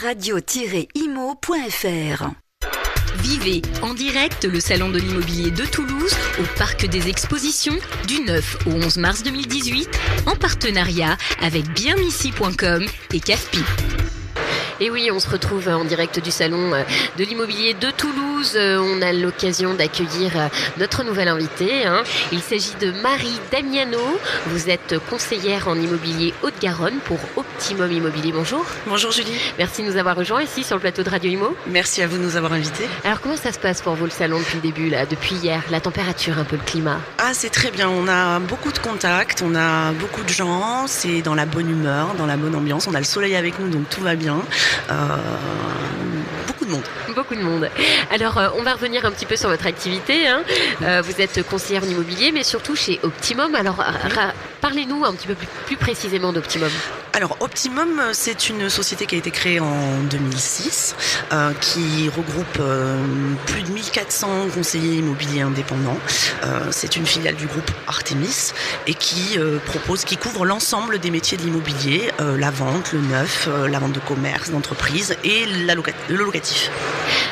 radio-imo.fr. Vivez en direct le Salon de l'Immobilier de Toulouse au Parc des Expositions du 9 au 11 mars 2018 en partenariat avec bienici.com et CAFPI. Et oui, on se retrouve en direct du Salon de l'Immobilier de Toulouse. On a l'occasion d'accueillir notre nouvelle invitée. Il s'agit de Marie Damiano. Vous êtes conseillère en immobilier Haute-Garonne pour Optimum Immobilier. Bonjour. Bonjour Julie. Merci de nous avoir rejoints ici sur le plateau de Radio Imo. Merci à vous de nous avoir invités. Alors comment ça se passe pour vous le salon depuis le début, là, depuis hier? La température, un peu le climat? C'est très bien. On a beaucoup de contacts, on a beaucoup de gens. C'est dans la bonne humeur, dans la bonne ambiance. On a le soleil avec nous, donc tout va bien. Beaucoup de monde. Beaucoup de monde. Alors, on va revenir un petit peu sur votre activité. Vous êtes conseillère en immobilier, mais surtout chez Optimum. Alors, parlez-nous un petit peu plus précisément d'Optimum. Alors, Optimum, c'est une société qui a été créée en 2006, qui regroupe plus de 1400 conseillers immobiliers indépendants. C'est une filiale du groupe Artemis et qui couvre l'ensemble des métiers de l'immobilier, la vente, le neuf, la vente de commerce, d'entreprise et le locatif.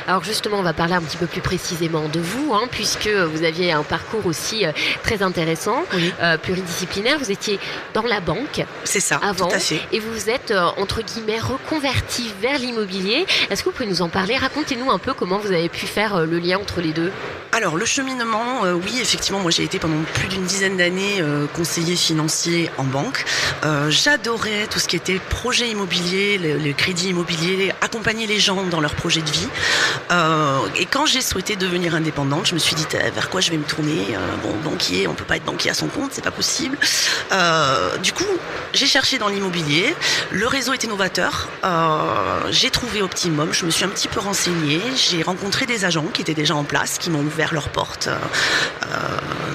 Alors justement, on va parler un petit peu plus précisément de vous, puisque vous aviez un parcours aussi très intéressant, oui. Pluridisciplinaire. Vous étiez dans la banque. C'est ça, avant, tout à fait. Et vous vous êtes, entre guillemets, reconverti vers l'immobilier. Est-ce que vous pouvez nous en parler? Racontez-nous un peu comment vous avez pu faire le lien entre les deux. Alors, le cheminement, oui, effectivement, moi j'ai été pendant plus d'une dizaine d'années conseiller financier en banque. J'adorais tout ce qui était projet immobilier, le crédit immobilier, accompagner les gens dans leur projet de vie. Et quand j'ai souhaité devenir indépendante, je me suis dit vers quoi je vais me tourner. Banquier, on peut pas être banquier à son compte, c'est pas possible. Du coup, j'ai cherché dans l'immobilier. Le réseau était novateur. J'ai trouvé Optimum. Je me suis un petit peu renseignée. J'ai rencontré des agents qui étaient déjà en place, qui m'ont ouvert leurs portes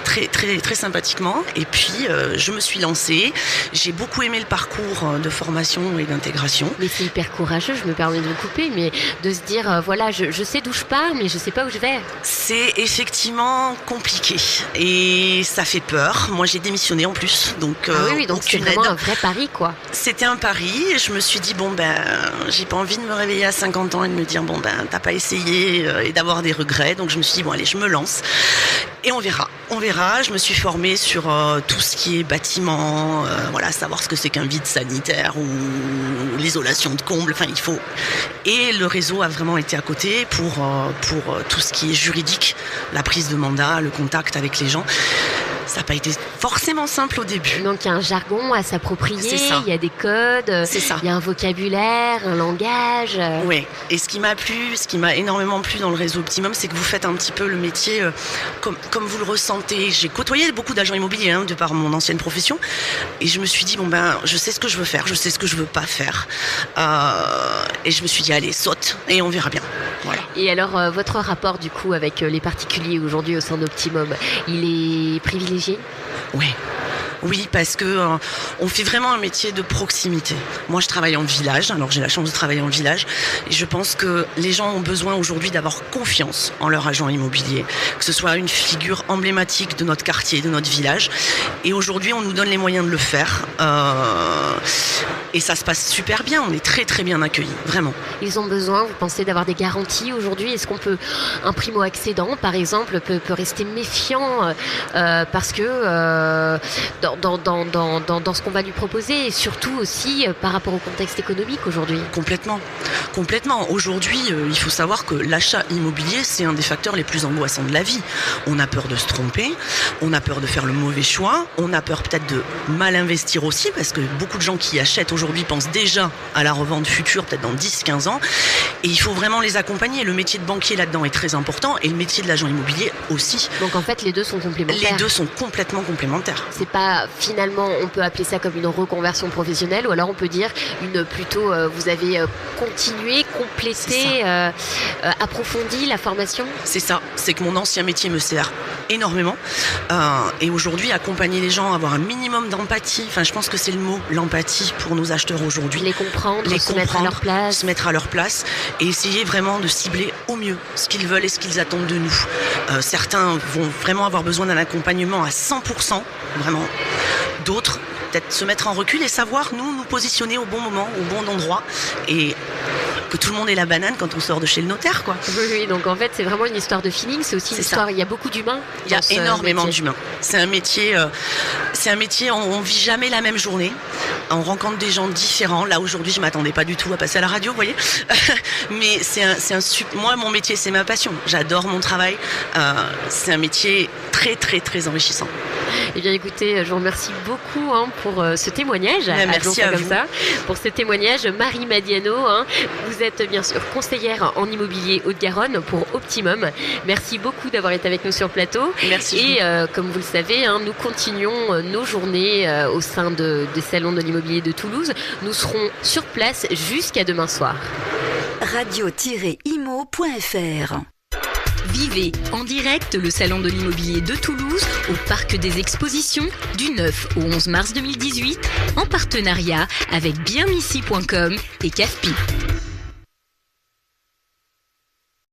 très, très, très sympathiquement. Et puis, je me suis lancée. J'ai beaucoup aimé le parcours de formation et d'intégration. Mais c'est hyper courageux, je me permets de vous couper, mais de se dire, voilà, je sais d'où je pars, mais je sais pas où je vais. C'est effectivement compliqué et ça fait peur. Moi, j'ai démissionné en plus, donc donc c'est vraiment un vrai pari, quoi. C'était un pari et je me suis dit, j'ai pas envie de me réveiller à 50 ans et de me dire, t'as pas essayé et d'avoir des regrets. Donc je me suis dit, allez, je me lance et on verra. Je me suis formée sur tout ce qui est bâtiment, savoir ce que c'est qu'un vide sanitaire ou l'isolation de combles, il faut. Et le réseau a vraiment été à côté pour tout ce qui est juridique, la prise de mandat, le contact avec les gens. Ça n'a pas été forcément simple au début. Donc il y a un jargon à s'approprier, il y a des codes, il y a un vocabulaire, un langage. Oui, et ce qui m'a énormément plu dans le réseau Optimum, c'est que vous faites un petit peu le métier comme vous le ressentez. J'ai côtoyé beaucoup d'agents immobiliers de par mon ancienne profession, et je me suis dit, je sais ce que je veux faire, je sais ce que je veux pas faire. Et je me suis dit, allez, saute, et on verra bien. Voilà. Et alors, votre rapport du coup avec les particuliers aujourd'hui au sein d'Optimum, il est privilégié? Oui, parce que on fait vraiment un métier de proximité. Moi, je travaille en village, alors j'ai la chance de travailler en village, et je pense que les gens ont besoin aujourd'hui d'avoir confiance en leur agent immobilier, que ce soit une figure emblématique de notre quartier, de notre village. Et aujourd'hui, on nous donne les moyens de le faire. Et ça se passe super bien, on est très très bien accueillis, vraiment. Ils ont besoin, vous pensez, d'avoir des garanties aujourd'hui? Est-ce qu'on peut, un primo-accédant par exemple, peut rester méfiant parce que dans ce qu'on va lui proposer, et surtout aussi par rapport au contexte économique aujourd'hui? Complètement. Aujourd'hui, il faut savoir que l'achat immobilier, c'est un des facteurs les plus angoissants de la vie. On a peur de se tromper, on a peur de faire le mauvais choix, on a peur peut-être de mal investir aussi, parce que beaucoup de gens qui achètent aujourd'hui pensent déjà à la revente future, peut-être dans 10-15 ans, et il faut vraiment les accompagner. Le métier de banquier là-dedans est très important, et le métier de l'agent immobilier aussi. Donc en fait, les deux sont complémentaires. Les deux sont complètement complémentaires. C'est pas, finalement, on peut appeler ça comme une reconversion professionnelle, ou alors on peut dire vous avez continué, complété, approfondi la formation? C'est ça, c'est que mon ancien métier me sert énormément, et aujourd'hui accompagner les gens, avoir un minimum d'empathie, je pense que c'est le mot, l'empathie pour nos acheteurs aujourd'hui. Les comprendre, se mettre à leur place et essayer vraiment de cibler au mieux ce qu'ils veulent et ce qu'ils attendent de nous. Certains vont vraiment avoir besoin d'un accompagnement à 100%, vraiment. D'autres, peut-être se mettre en recul et savoir nous positionner au bon moment, au bon endroit, et que tout le monde ait la banane quand on sort de chez le notaire, quoi. Oui, donc en fait, c'est vraiment une histoire de feeling, c'est aussi une histoire, il y a beaucoup d'humains. Il y a énormément d'humains. C'est un métier, on vit jamais la même journée. On rencontre des gens différents. Là, aujourd'hui, je m'attendais pas du tout à passer à la radio, vous voyez. Mais moi, mon métier, c'est ma passion. J'adore mon travail. C'est un métier très, très, très enrichissant. Eh bien, écoutez, je vous remercie beaucoup pour ce témoignage. Merci à vous. Pour ce témoignage, Marie Madiano, vous êtes bien sûr conseillère en immobilier Haute-Garonne pour Optimum. Merci beaucoup d'avoir été avec nous sur le plateau. Merci. Et comme vous le savez, nous continuons nos journées au sein des salons de l'immobilier de Toulouse. Nous serons sur place jusqu'à demain soir. Radio-imo.fr. Vivez en direct le salon de l'immobilier de Toulouse au Parc des Expositions du 9 au 11 mars 2018 en partenariat avec bienici.com et CAFPI.